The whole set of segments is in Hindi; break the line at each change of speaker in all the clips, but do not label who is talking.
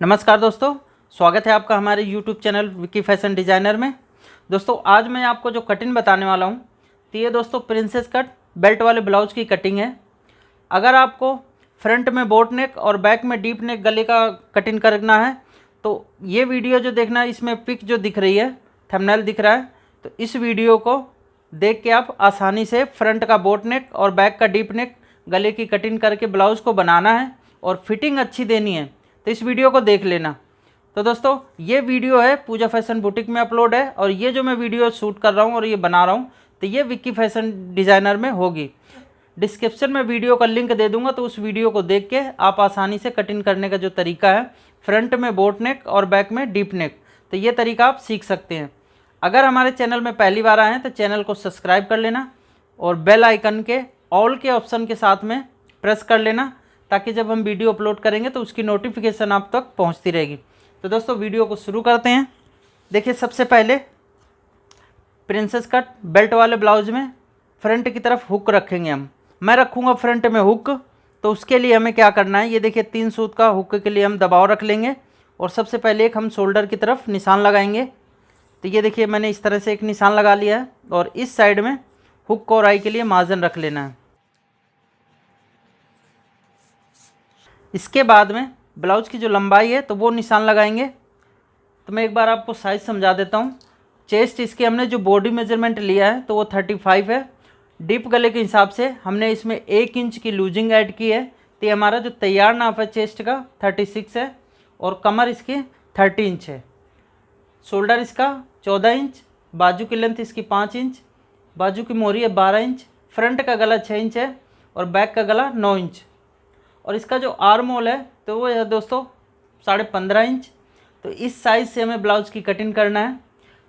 नमस्कार दोस्तों, स्वागत है आपका हमारे YouTube channel Vicky fashion designer में। दोस्तों आज मैं आपको जो कटिंग बताने वाला हूँ तो ये दोस्तों प्रिंसेस कट बेल्ट वाले ब्लाउज की कटिंग है। अगर आपको फ्रंट में बोट नेक और बैक में डीप नेक गले का कटिंग करना है तो ये वीडियो जो देखना है, इसमें पिक जो दिख रही है, थंबनेल दिख रहा है, तो इस वीडियो को देख के आप आसानी से फ्रंट का बोट नेक और बैक का डीप नेक गले की कटिंग करके ब्लाउज़ को बनाना है और फिटिंग अच्छी देनी है, तो इस वीडियो को देख लेना। तो दोस्तों ये वीडियो है पूजा फैशन बुटीक में अपलोड है, और ये जो मैं वीडियो शूट कर रहा हूँ और ये बना रहा हूँ तो ये विक्की फैशन डिज़ाइनर में होगी। डिस्क्रिप्शन में वीडियो का लिंक दे दूंगा, तो उस वीडियो को देख के आप आसानी से कटिंग करने का जो तरीका है, फ्रंट में बोट नेक और बैक में डीप नेक, तो ये तरीका आप सीख सकते हैं। अगर हमारे चैनल में पहली बार आए हैं तो चैनल को सब्सक्राइब कर लेना और बेल आइकन के ऑल के ऑप्शन के साथ में प्रेस कर लेना, ताकि जब हम वीडियो अपलोड करेंगे तो उसकी नोटिफिकेशन आप तक पहुंचती रहेगी। तो दोस्तों वीडियो को शुरू करते हैं। देखिए, सबसे पहले प्रिंसेस कट बेल्ट वाले ब्लाउज में फ्रंट की तरफ हुक रखेंगे हम। मैं रखूँगा फ्रंट में हुक, तो उसके लिए हमें क्या करना है, ये देखिए 3 सूत का हुक के लिए हम दबाव रख लेंगे और सबसे पहले एक हम शोल्डर की तरफ निशान लगाएंगे। तो ये देखिए मैंने इस तरह से एक निशान लगा लिया है और इस साइड में हुक और आई के लिए मार्जिन रख लेना है। इसके बाद में ब्लाउज़ की जो लंबाई है तो वो निशान लगाएंगे। तो मैं एक बार आपको साइज़ समझा देता हूँ। चेस्ट इसके हमने जो बॉडी मेजरमेंट लिया है तो वो 35 है। डीप गले के हिसाब से हमने इसमें 1 इंच की लूजिंग ऐड की है, तो ये हमारा जो तैयार नाप है चेस्ट का 36 है और कमर इसकी 30 इंच है। शोल्डर इसका 14 इंच, बाजू की लेंथ इसकी 5 इंच, बाजू की मोहरी है 12 इंच, फ्रंट का गला 6 इंच है और बैक का गला 9 इंच, और इसका जो आर्म होल है तो वो है दोस्तों 15.5 इंच। तो इस साइज़ से हमें ब्लाउज़ की कटिंग करना है।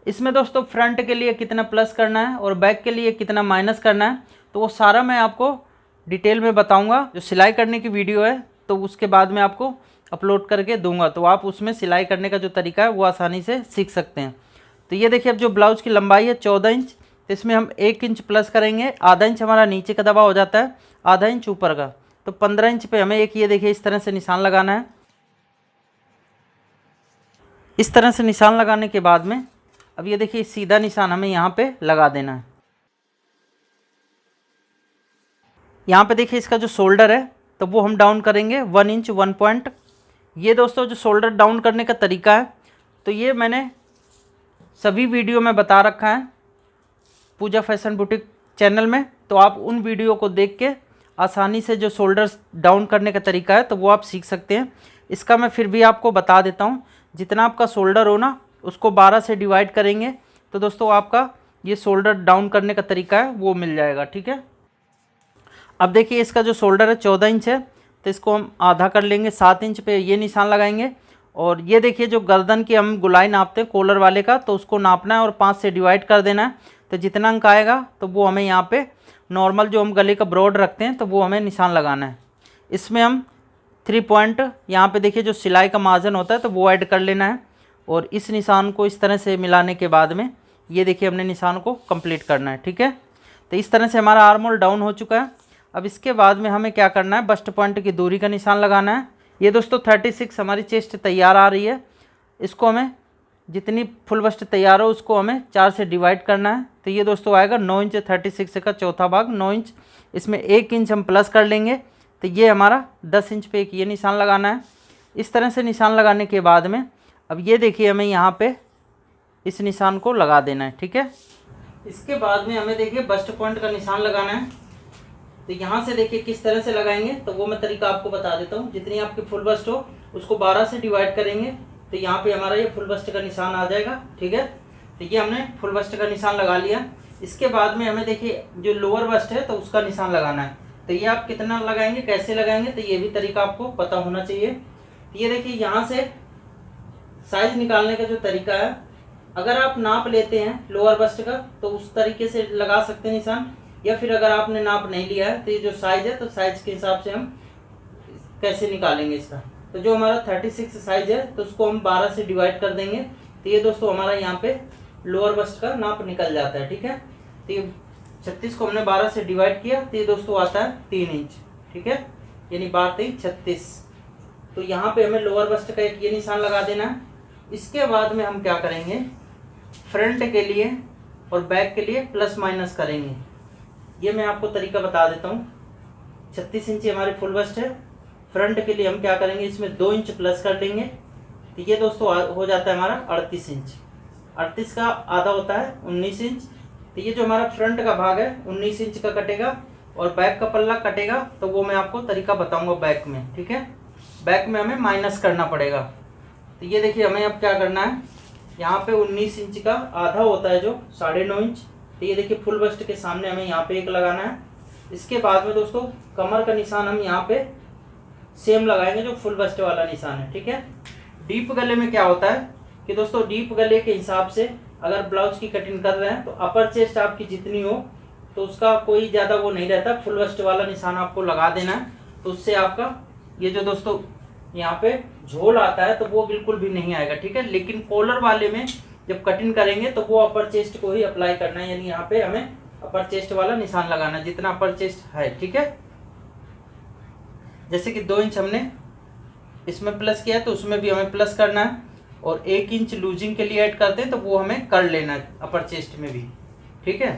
इसमें दोस्तों फ्रंट के लिए कितना प्लस करना है और बैक के लिए कितना माइनस करना है, तो वो सारा मैं आपको डिटेल में बताऊंगा। जो सिलाई करने की वीडियो है तो उसके बाद में आपको अपलोड करके दूंगा, तो आप उसमें सिलाई करने का जो तरीका है वो आसानी से सीख सकते हैं। तो ये देखिए, अब जो ब्लाउज़ की लंबाई है 14 इंच, तो इसमें हम 1 इंच प्लस करेंगे। आधा इंच हमारा नीचे का दबा हो जाता है, आधा इंच ऊपर का, तो 15 इंच पे हमें एक ये देखिए इस तरह से निशान लगाना है। इस तरह से निशान लगाने के बाद में अब ये देखिए सीधा निशान हमें यहाँ पे लगा देना है। यहाँ पे देखिए इसका जो शोल्डर है तो वो हम डाउन करेंगे 1 इंच 1 पॉइंट। ये दोस्तों जो शोल्डर डाउन करने का तरीका है तो ये मैंने सभी वीडियो में बता रखा है पूजा फैशन बुटीक चैनल में, तो आप उन वीडियो को देख के आसानी से जो शोल्डर्स डाउन करने का तरीका है तो वो आप सीख सकते हैं। इसका मैं फिर भी आपको बता देता हूँ। जितना आपका शोल्डर हो ना उसको 12 से डिवाइड करेंगे तो दोस्तों आपका ये शोल्डर डाउन करने का तरीका है वो मिल जाएगा, ठीक है। अब देखिए इसका जो शोल्डर है 14 इंच है, तो इसको हम आधा कर लेंगे, 7 इंच पे ये निशान लगाएंगे। और ये देखिए जो गर्दन की हम गुलाई नापते हैं कॉलर वाले का, तो उसको नापना है और 5 से डिवाइड कर देना है। तो जितना अंक आएगा तो वो हमें यहाँ पे नॉर्मल जो हम गले का ब्रॉड रखते हैं तो वो हमें निशान लगाना है। इसमें हम 3 पॉइंट यहाँ पे देखिए जो सिलाई का मार्जिन होता है तो वो ऐड कर लेना है, और इस निशान को इस तरह से मिलाने के बाद में ये देखिए हमने निशान को कंप्लीट करना है, ठीक है। तो इस तरह से हमारा आर्म होल डाउन हो चुका है। अब इसके बाद में हमें क्या करना है, बस्ट पॉइंट की दूरी का निशान लगाना है। ये दोस्तों 36 हमारी चेस्ट तैयार आ रही है, इसको हमें जितनी फुल बस्ट तैयार हो उसको हमें 4 से डिवाइड करना है। तो ये दोस्तों आएगा 9 इंच, 36 का चौथा भाग 9 इंच। इसमें 1 इंच हम प्लस कर लेंगे, तो ये हमारा 10 इंच पे एक ये निशान लगाना है। इस तरह से निशान लगाने के बाद में अब ये देखिए हमें यहाँ पे इस निशान को लगा देना है, ठीक है। इसके बाद में हमें देखिए बस्ट पॉइंट का निशान लगाना है। तो यहाँ से देखिए किस तरह से लगाएंगे तो वो मैं तरीका आपको बता देता हूँ। जितनी आपकी फुल बस्ट हो उसको 12 से डिवाइड करेंगे, तो यहाँ पे हमारा ये फुल बस्ट का निशान आ जाएगा, ठीक है। तो ये हमने फुल बस्ट का निशान लगा लिया। इसके बाद में हमें देखिए जो लोअर बस्ट है तो उसका निशान लगाना है। तो ये आप कितना लगाएंगे, कैसे लगाएंगे, तो ये भी तरीका आपको पता होना चाहिए। तो ये देखिए यहाँ से साइज निकालने का जो तरीका है, अगर आप नाप लेते हैं लोअर बस्ट का तो उस तरीके से लगा सकते हैं निशान, या फिर अगर आपने नाप नहीं लिया है तो ये जो साइज है तो साइज के हिसाब से हम कैसे निकालेंगे इसका। तो जो हमारा 36 साइज है तो उसको हम 12 से डिवाइड कर देंगे, तो ये दोस्तों हमारा यहाँ पे लोअर बस्ट का नाप निकल जाता है, ठीक है। तो ये 36 को हमने 12 से डिवाइड किया तो ये दोस्तों आता है 3 इंच, ठीक है, यानी 12 3 36। तो यहाँ पे हमें लोअर बस्ट का एक ये निशान लगा देना है। इसके बाद में हम क्या करेंगे, फ्रंट के लिए और बैक के लिए प्लस माइनस करेंगे। ये मैं आपको तरीका बता देता हूँ। 36 इंची हमारी फुल बस्ट है, फ्रंट के लिए हम क्या करेंगे, इसमें 2 इंच प्लस कर लेंगे। तो ये दोस्तों हो जाता है हमारा 38 इंच। 38 का आधा होता है 19 इंच। तो ये जो हमारा फ्रंट का भाग है 19 इंच का कटेगा और बैक का पल्ला कटेगा, तो वो मैं आपको तरीका बताऊंगा बैक में, ठीक है। बैक में हमें माइनस करना पड़ेगा। तो ये देखिए हमें अब क्या करना है, यहाँ पे 19 इंच का आधा होता है जो 9.5 इंच। तो ये देखिए फुल बस्ट के सामने हमें यहाँ पे एक लगाना है। इसके बाद में दोस्तों कमर का निशान हम यहाँ पे सेम लगाएंगे जो फुल बस्ट वाला निशान है, ठीक है। डीप गले में क्या होता है कि दोस्तों डीप गले के हिसाब से अगर ब्लाउज की कटिंग कर रहे हैं तो अपर चेस्ट आपकी जितनी हो तो उसका कोई ज़्यादा वो नहीं रहता, फुल बस्ट वाला निशान आपको लगा देना है। तो उससे आपका ये जो दोस्तों यहाँ पे झोल आता है तो वो बिल्कुल भी नहीं आएगा, ठीक है। लेकिन कॉलर वाले में जब कटिंग करेंगे तो वो अपर चेस्ट को ही अप्लाई करना है, यानी यहाँ पे हमें अपर चेस्ट वाला निशान लगाना है जितना अपर चेस्ट है, ठीक है। जैसे कि 2 इंच हमने इसमें प्लस किया है तो उसमें भी हमें प्लस करना है, और 1 इंच लूजिंग के लिए ऐड करते हैं तो वो हमें कर लेना है अपर चेस्ट में भी, ठीक है।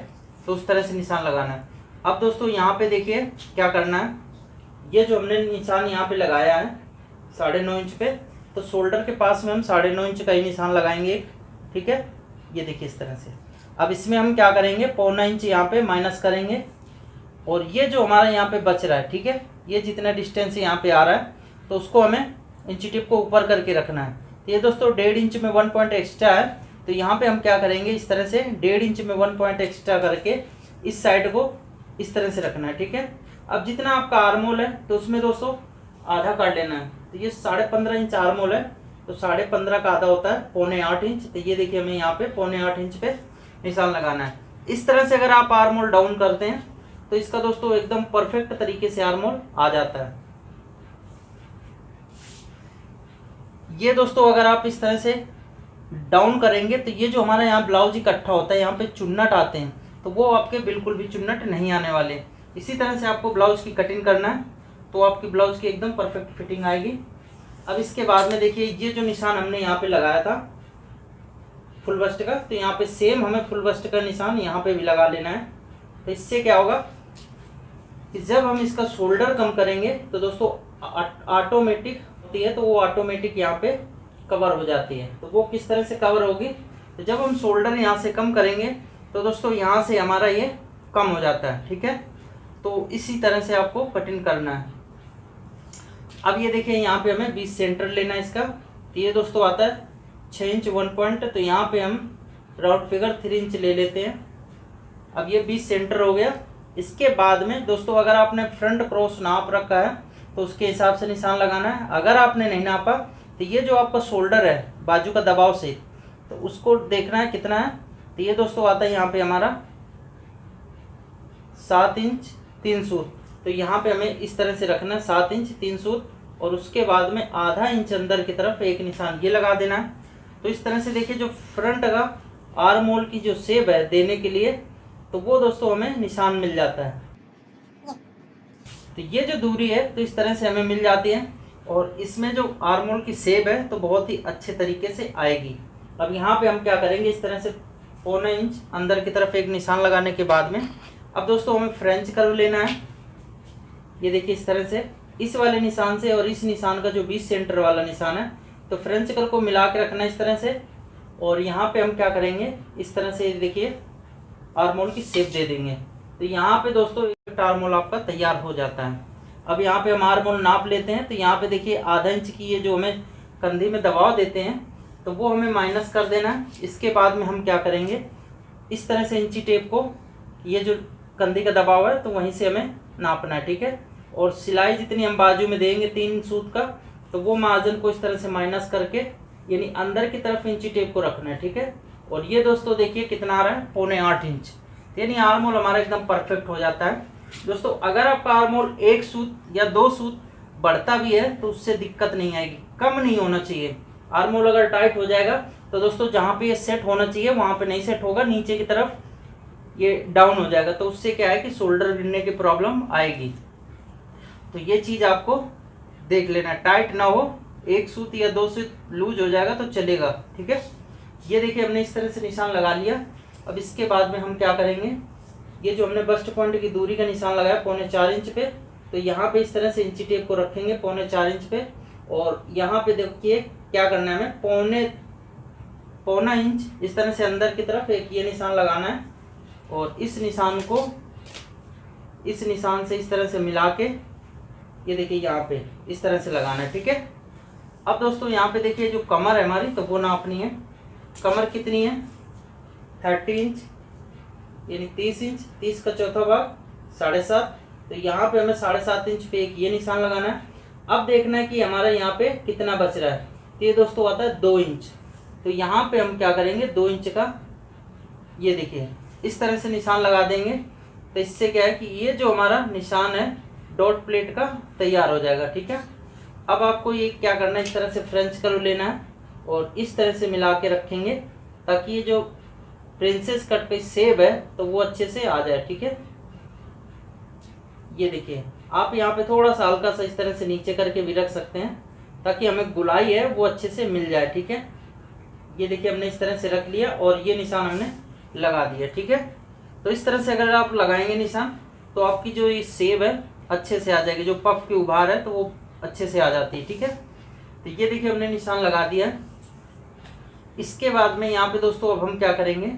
तो उस तरह से निशान लगाना है। अब दोस्तों यहाँ पे देखिए क्या करना है, ये जो हमने निशान यहाँ पे लगाया है 9.5 इंच पे, तो शोल्डर के पास में हम 9.5 इंच का ही निशान लगाएंगे, ठीक है। ये देखिए इस तरह से। अब इसमें हम क्या करेंगे, 0.25 इंच यहाँ पे माइनस करेंगे, और ये जो हमारा यहाँ पे बच रहा है, ठीक है, ये जितना डिस्टेंस यहाँ पे आ रहा है तो उसको हमें इंची टिप को ऊपर करके रखना है। तो ये दोस्तों 1.5 इंच में 1 पॉइंट एक्स्ट्रा है, तो यहाँ पे हम क्या करेंगे, इस तरह से 1.5 इंच में 1 पॉइंट एक्स्ट्रा करके इस साइड को इस तरह से रखना है, ठीक है। अब जितना आपका आर्मोल है तो उसमें दोस्तों आधा काट लेना है। तो ये 15.5 इंच आर्मोल है, तो 15.5 का आधा होता है 7.25 इंच। तो ये देखिए हमें यहाँ पे 7.25 इंच पे निशान लगाना है। इस तरह से अगर आप आर्मोल डाउन करते हैं तो इसका दोस्तों एकदम परफेक्ट तरीके से आर्मोल आ जाता है। ये दोस्तों अगर आप इस तरह से डाउन करेंगे तो ये जो हमारा यहाँ ब्लाउज इकट्ठा होता है, यहाँ पे चुन्नट आते हैं, तो वो आपके बिल्कुल भी चुन्नट नहीं आने वाले। इसी तरह से आपको ब्लाउज की कटिंग करना है तो आपकी ब्लाउज की एकदम परफेक्ट फिटिंग आएगी। अब इसके बाद में देखिए ये जो निशान हमने यहाँ पे लगाया था फुल बस्ट का, तो यहाँ पे सेम हमें फुल बस्ट का निशान यहाँ पे भी लगा लेना है। तो इससे क्या होगा कि जब हम इसका शोल्डर कम करेंगे तो दोस्तों ऑटोमेटिक होती है, तो वो ऑटोमेटिक यहाँ पे कवर हो जाती है। तो वो किस तरह से कवर होगी, तो जब हम शोल्डर यहाँ से कम करेंगे तो दोस्तों यहाँ से हमारा ये कम हो जाता है, ठीक है। तो इसी तरह से आपको कटिंग करना है। अब ये देखिए यहाँ पे हमें 20 सेंटर लेना है इसका। तो ये दोस्तों आता है 6 इंच 1 पॉइंट, तो यहाँ पे हम राउंड फिगर 3 इंच ले लेते हैं। अब ये 20 सेंटर हो गया। इसके बाद में दोस्तों अगर आपने फ्रंट क्रॉस नाप रखा है तो उसके हिसाब से निशान लगाना है। अगर आपने नहीं नापा तो ये जो आपका शोल्डर है बाजू का दबाव से, तो उसको देखना है कितना है। तो ये दोस्तों आता है यहाँ पे हमारा 7 इंच 3 सूत। तो यहाँ पे हमें इस तरह से रखना है 7 इंच 3 सूत, और उसके बाद में आधा इंच अंदर की तरफ एक निशान ये लगा देना है। तो इस तरह से देखिए जो फ्रंट का आर्म होल की जो शेप है देने के लिए, तो वो दोस्तों हमें निशान मिल जाता है। तो ये जो दूरी है तो इस तरह से हमें मिल जाती है, और इसमें जो आर्म होल की शेप है तो बहुत ही अच्छे तरीके से आएगी। अब यहाँ पे हम क्या करेंगे, इस तरह से 0.25 इंच अंदर की तरफ एक निशान लगाने के बाद में अब दोस्तों हमें फ्रेंच कर्व लेना है। ये देखिए इस तरह से इस वाले निशान से और इस निशान का जो 20 सेंटर वाला निशान है, तो फ्रेंच कर्व को मिला के रखना है इस तरह से। और यहाँ पे हम क्या करेंगे, इस तरह से देखिए आर्म होल की शेप दे देंगे। तो यहाँ पे दोस्तों एक आर्म होल आपका तैयार हो जाता है। अब यहाँ पे हम आर्म होल नाप लेते हैं। तो यहाँ पे देखिए आधा इंच की ये जो हमें कंधी में दबाव देते हैं तो वो हमें माइनस कर देना है। इसके बाद में हम क्या करेंगे, इस तरह से इंची टेप को ये जो कंधी का दबाव है तो वहीं से हमें नापना है, ठीक है। और सिलाई जितनी हम बाजू में देंगे 3 सूत का, तो वो मार्जिन को इस तरह से माइनस करके यानी अंदर की तरफ इंची टेप को रखना है, ठीक है। और ये दोस्तों देखिए कितना आ रहा है 0.25 इंच, यानी आर्म होल हमारा एकदम परफेक्ट हो जाता है। दोस्तों अगर आपका आर्म होल 1 सूत या 2 सूत बढ़ता भी है तो उससे दिक्कत नहीं आएगी, कम नहीं होना चाहिए। आर्म होल अगर टाइट हो जाएगा तो दोस्तों जहाँ पे ये सेट होना चाहिए वहाँ पे नहीं सेट होगा, नीचे की तरफ ये डाउन हो जाएगा, तो उससे क्या है कि शोल्डर गिरने की प्रॉब्लम आएगी। तो ये चीज़ आपको देख लेना, टाइट ना हो, एक सूत या दो सूत लूज हो जाएगा तो चलेगा, ठीक है। ये देखिए हमने इस तरह से निशान लगा लिया। अब इसके बाद में हम क्या करेंगे, ये जो हमने बस्ट पॉइंट की दूरी का निशान लगाया 4.25 इंच पे, तो यहाँ पे इस तरह से इंची टेप को रखेंगे 4.25 इंच पे, और यहाँ पे देखिए क्या करना है, हमें पौना इंच इस तरह से अंदर की तरफ एक ये निशान लगाना है, और इस निशान को इस निशान से इस तरह से मिला के ये देखिए यहाँ पे इस तरह से लगाना है, ठीक है। अब दोस्तों यहाँ पे देखिए जो कमर है हमारी, तो वो नापनी है। कमर कितनी है, 30 इंच, यानी 30 इंच, 30 का चौथा भाग 7.5। तो यहाँ पे हमें 7.5 इंच पे एक ये निशान लगाना है। अब देखना है कि हमारा यहाँ पे कितना बच रहा है, तो ये दोस्तों आता है 2 इंच। तो यहाँ पे हम क्या करेंगे, 2 इंच का ये देखिए इस तरह से निशान लगा देंगे। तो इससे क्या है कि ये जो हमारा निशान है डॉट प्लेट का तैयार हो जाएगा, ठीक है। अब आपको ये क्या करना है, इस तरह से फ्रेंच कर्व लेना है और इस तरह से मिला के रखेंगे, ताकि ये जो प्रिंसेस कट पे सेब है तो वो अच्छे से आ जाए, ठीक है। ये देखिए आप यहाँ पे थोड़ा सा हल्का सा इस तरह से नीचे करके भी रख सकते हैं, ताकि हमें गुलाई है वो अच्छे से मिल जाए, ठीक है। ये देखिए हमने इस तरह से रख लिया और ये निशान हमने लगा दिया, ठीक है। तो इस तरह से अगर आप लगाएंगे निशान, तो आपकी जो ये सेब है अच्छे से आ जाएगी, जो पफ की उभार है तो वो अच्छे से आ जाती है, ठीक है। तो ये देखिए हमने निशान लगा दिया है। इसके बाद में यहाँ पे दोस्तों अब हम क्या करेंगे,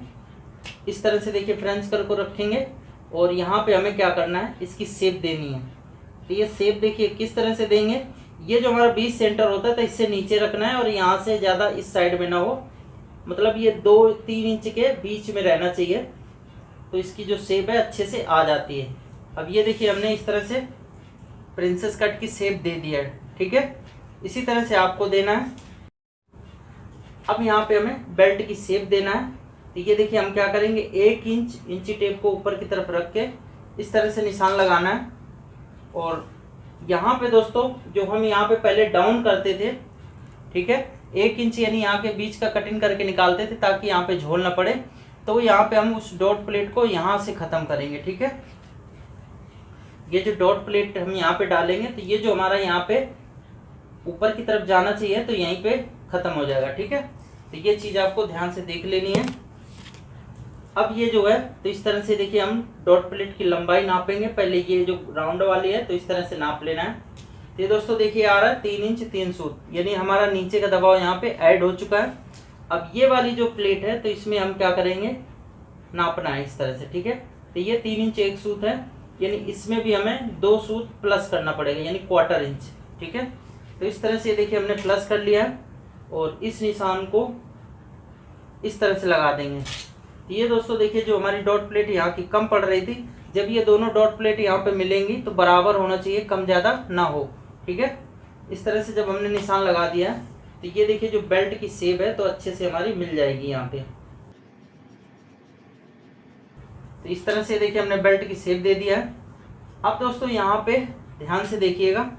इस तरह से देखिए फ्रेंच कर्व को रखेंगे और यहाँ पे हमें क्या करना है, इसकी शेप देनी है। तो ये शेप देखिए किस तरह से देंगे, ये जो हमारा 20 सेंटर होता है तो इससे नीचे रखना है और यहाँ से ज़्यादा इस साइड में ना हो, मतलब ये 2-3 इंच के बीच में रहना चाहिए, तो इसकी जो शेप है अच्छे से आ जाती है। अब ये देखिए हमने इस तरह से प्रिंसेस कट की शेप दे दिया है, ठीक है। इसी तरह से आपको देना है। अब यहाँ पे हमें बेल्ट की शेप देना है। तो ये देखिए हम क्या करेंगे, 1 इंच इंची टेप को ऊपर की तरफ रख के इस तरह से निशान लगाना है, और यहाँ पे दोस्तों जो हम यहाँ पे पहले डाउन करते थे, ठीक है, 1 इंच यानी यहाँ के बीच का कटिंग करके निकालते थे ताकि यहाँ पे झोल ना पड़े, तो यहाँ पे हम उस डॉट प्लेट को यहाँ से ख़त्म करेंगे, ठीक है। ये जो डॉट प्लेट हम यहाँ पे डालेंगे तो ये जो हमारा यहाँ पे ऊपर की तरफ जाना चाहिए तो यहीं पे ख़त्म हो जाएगा, ठीक है। तो ये चीज़ आपको ध्यान से देख लेनी है। अब ये जो है तो इस तरह से देखिए हम डॉट प्लेट की लंबाई नापेंगे। पहले ये जो राउंड वाली है तो इस तरह से नाप लेना है। तो ये दोस्तों देखिए आ रहा है 3 इंच 3 सूत, यानी हमारा नीचे का दबाव यहाँ पे ऐड हो चुका है। अब ये वाली जो प्लेट है तो इसमें हम क्या करेंगे, नापना है इस तरह से, ठीक है। तो ये 3 इंच 1 सूत है, यानी इसमें भी हमें 2 सूत प्लस करना पड़ेगा, यानी 1/4 इंच, ठीक है। तो इस तरह से देखिए हमने प्लस कर लिया है और इस निशान को इस तरह से लगा देंगे। तो ये दोस्तों देखिए जो हमारी डॉट प्लेट यहाँ की कम पड़ रही थी, जब ये दोनों डॉट प्लेट यहाँ पे मिलेंगी तो बराबर होना चाहिए, कम ज़्यादा ना हो, ठीक है। इस तरह से जब हमने निशान लगा दिया है तो ये देखिए जो बेल्ट की शेप है तो अच्छे से हमारी मिल जाएगी यहाँ पे। तो इस तरह से देखिए हमने बेल्ट की शेप दे दिया है। अब दोस्तों यहाँ पे ध्यान से देखिएगा,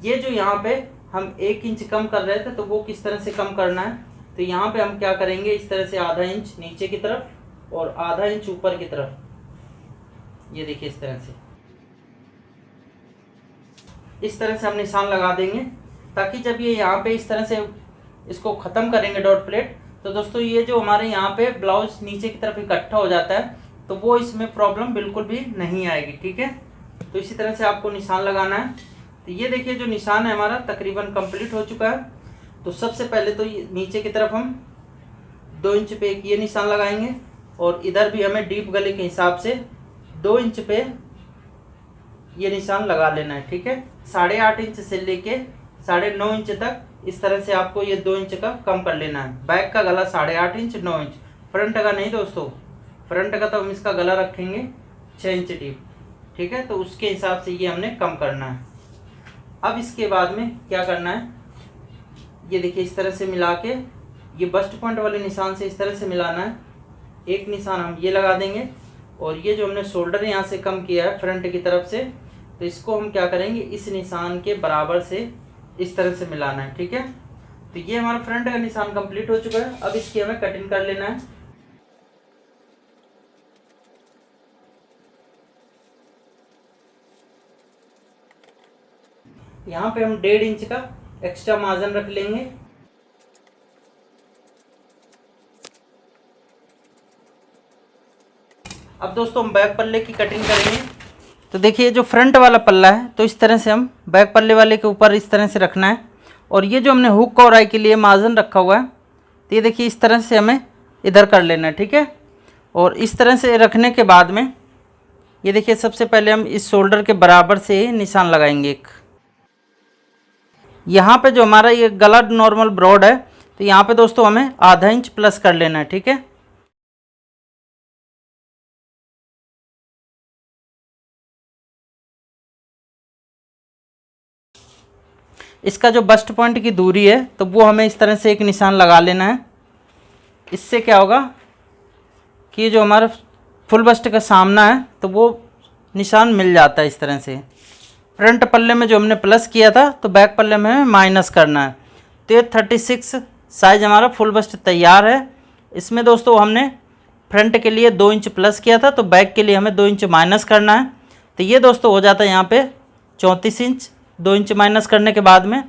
ये जो यहाँ पे हम 1 इंच कम कर रहे थे तो वो किस तरह से कम करना है। तो यहाँ पे हम क्या करेंगे, इस तरह से आधा इंच नीचे की तरफ और आधा इंच ऊपर की तरफ, ये देखिए इस तरह से हम निशान लगा देंगे, ताकि जब ये यहाँ पे इस तरह से इसको ख़त्म करेंगे डॉट प्लेट, तो दोस्तों ये जो हमारे यहाँ पे ब्लाउज नीचे की तरफ इकट्ठा हो जाता है तो वो इसमें प्रॉब्लम बिल्कुल भी नहीं आएगी, ठीक है। तो इसी तरह से आपको निशान लगाना है। तो ये देखिए जो निशान है हमारा तकरीबन कंप्लीट हो चुका है। तो सबसे पहले तो नीचे की तरफ हम 2 इंच पे एक ये निशान लगाएंगे और इधर भी हमें डीप गले के हिसाब से 2 इंच पे ये निशान लगा लेना है, ठीक है। 8.5 इंच से लेके 9.5 इंच तक इस तरह से आपको ये 2 इंच का कम कर लेना है। बैक का गला 8.5 इंच 9 इंच, फ्रंट का नहीं दोस्तों, फ्रंट का तो हम इसका गला रखेंगे 6 इंच डीप, ठीक है। तो उसके हिसाब से ये हमने कम करना है। अब इसके बाद में क्या करना है, ये देखिए इस तरह से मिला के ये बस्ट पॉइंट वाले निशान से इस तरह से मिलाना है। एक निशान हम ये लगा देंगे और ये जो हमने शोल्डर यहाँ से कम किया है फ्रंट की तरफ से, तो इसको हम क्या करेंगे, इस निशान के बराबर से इस तरह से मिलाना है, ठीक है। तो ये हमारा फ्रंट का निशान कंप्लीट हो चुका है। अब इसकी हमें कटिंग कर लेना है। यहाँ पे हम 1.5 इंच का एक्स्ट्रा मार्जिन रख लेंगे। अब दोस्तों हम बैक पल्ले की कटिंग करेंगे। तो देखिए जो फ्रंट वाला पल्ला है तो इस तरह से हम बैक पल्ले वाले के ऊपर इस तरह से रखना है, और ये जो हमने हुक और आई के लिए मार्जिन रखा हुआ है तो ये देखिए इस तरह से हमें इधर कर लेना है, ठीक है। और इस तरह से रखने के बाद में ये देखिए सबसे पहले हम इस शोल्डर के बराबर से निशान लगाएंगे एक। यहाँ पे जो हमारा ये गला नॉर्मल ब्रॉड है तो यहाँ पे दोस्तों हमें आधा इंच प्लस कर लेना है, ठीक है। इसका जो बस्ट पॉइंट की दूरी है तो वो हमें इस तरह से एक निशान लगा लेना है। इससे क्या होगा कि जो हमारा फुल बस्ट का सामना है तो वो निशान मिल जाता है इस तरह से। फ्रंट पल्ले में जो हमने प्लस किया था तो बैक पल्ले में हमें माइनस करना है। तो ये 36 साइज़ हमारा फुल बस्ट तैयार है। इसमें दोस्तों हमने फ्रंट के लिए 2 इंच प्लस किया था तो बैक के लिए हमें 2 इंच माइनस करना है। तो ये दोस्तों हो जाता है यहाँ पे 34 इंच। 2 इंच माइनस करने के बाद में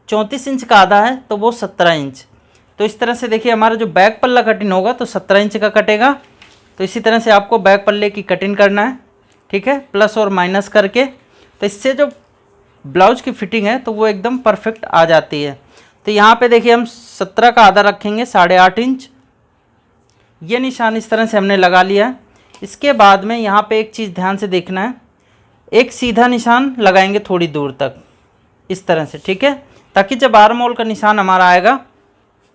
34 इंच का आधा है तो वो 17 इंच। तो इस तरह से देखिए हमारा जो बैक पल्ला कटिंग होगा तो 17 इंच का कटेगा। तो इसी तरह से आपको बैक पल्ले की कटिंग करना है, ठीक है, प्लस और माइनस करके। तो इससे जो ब्लाउज की फिटिंग है तो वो एकदम परफेक्ट आ जाती है। तो यहाँ पे देखिए हम 17 का आधा रखेंगे 8.5 इंच। ये निशान इस तरह से हमने लगा लिया है। इसके बाद में यहाँ पे एक चीज़ ध्यान से देखना है, एक सीधा निशान लगाएंगे थोड़ी दूर तक इस तरह से, ठीक है, ताकि जब आर्म होल का निशान हमारा आएगा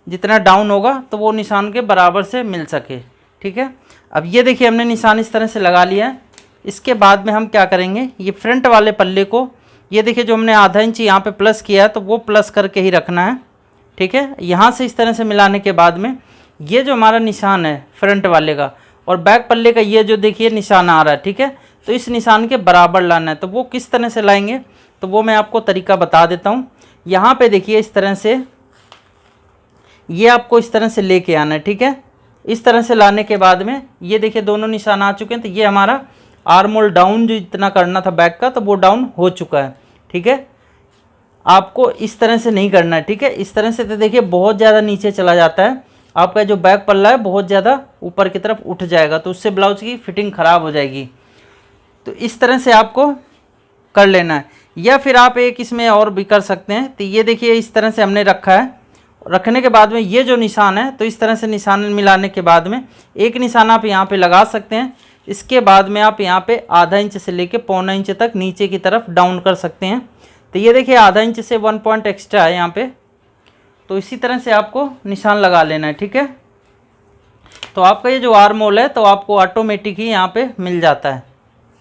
जितना डाउन होगा तो वो निशान के बराबर से मिल सके, ठीक है। अब ये देखिए हमने निशान इस तरह से लगा लिया है। इसके बाद में हम क्या करेंगे, ये फ्रंट वाले पल्ले को ये देखिए जो हमने आधा इंच यहाँ पे प्लस किया है तो वो प्लस करके ही रखना है, ठीक है। यहाँ से इस तरह से मिलाने के बाद में ये जो हमारा निशान है फ्रंट वाले का और बैक पल्ले का ये जो देखिए निशान आ रहा है, ठीक है, तो इस निशान के बराबर लाना है। तो वो किस तरह से लाएंगे तो वो मैं आपको तरीका बता देता हूँ। यहाँ पे देखिए इस तरह से ये आपको इस तरह से लेके आना है, ठीक है। इस तरह से लाने के बाद में ये देखिए दोनों निशान आ चुके हैं। तो ये हमारा आर्म होल डाउन जो इतना करना था बैक का तो वो डाउन हो चुका है, ठीक है। आपको इस तरह से नहीं करना है, ठीक है। इस तरह से तो देखिए बहुत ज़्यादा नीचे चला जाता है, आपका जो बैक पल्ला है बहुत ज़्यादा ऊपर की तरफ उठ जाएगा तो उससे ब्लाउज की फिटिंग ख़राब हो जाएगी। तो इस तरह से आपको कर लेना है, या फिर आप एक इसमें और भी कर सकते हैं। तो ये देखिए इस तरह से हमने रखा है। रखने के बाद में ये जो निशान है तो इस तरह से निशान मिलाने के बाद में एक निशान आप यहाँ पे लगा सकते हैं। इसके बाद में आप यहाँ पे आधा इंच से लेके 1.25 इंच तक नीचे की तरफ डाउन कर सकते हैं। तो ये देखिए आधा इंच से 1 पॉइंट एक्स्ट्रा है यहाँ पे। तो इसी तरह से आपको निशान लगा लेना है, ठीक है। तो आपका ये जो आर्म होल है तो आपको ऑटोमेटिक ही यहाँ पे मिल जाता है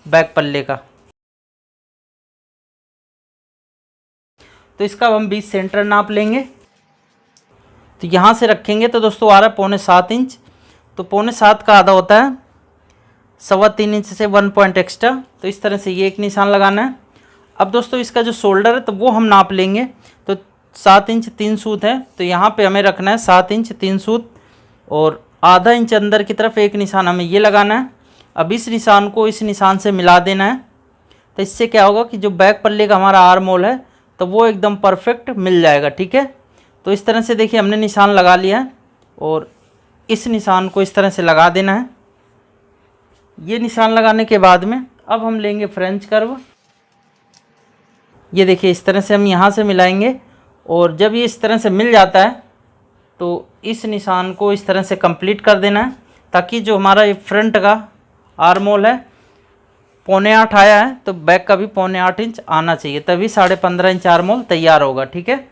बैक पल्ले का। तो इसका हम 20 सेंटर नाप लेंगे। तो यहाँ से रखेंगे तो दोस्तों आ रहा है 6.25 इंच। तो 6.25 का आधा होता है 3.25 इंच से 1 पॉइंट एक्स्ट्रा। तो इस तरह से ये एक निशान लगाना है। अब दोस्तों इसका जो शोल्डर है तो वो हम नाप लेंगे। तो 7 इंच 3 सूत है तो यहाँ पे हमें रखना है 7 इंच 3 सूत, और आधा इंच अंदर की तरफ एक निशान हमें ये लगाना है। अब इस निशान को इस निशान से मिला देना है। तो इससे क्या होगा कि जो बैक पल्ले का हमारा आर्म होल है तो वो एकदम परफेक्ट मिल जाएगा, ठीक है। तो इस तरह से देखिए हमने निशान लगा लिया है और इस निशान को इस तरह से लगा देना है। ये निशान लगाने के बाद में अब हम लेंगे फ्रेंच कर्व। ये देखिए इस तरह से हम यहाँ से मिलाएंगे, और जब ये इस तरह से मिल जाता है तो इस निशान को इस तरह से कंप्लीट कर देना है, ताकि जो हमारा ये फ्रंट का आर्म होल है 7.25 आया है तो बैक का भी 7.25 इंच आना चाहिए, तभी 15.5 इंच आर्म होल तैयार होगा, ठीक है।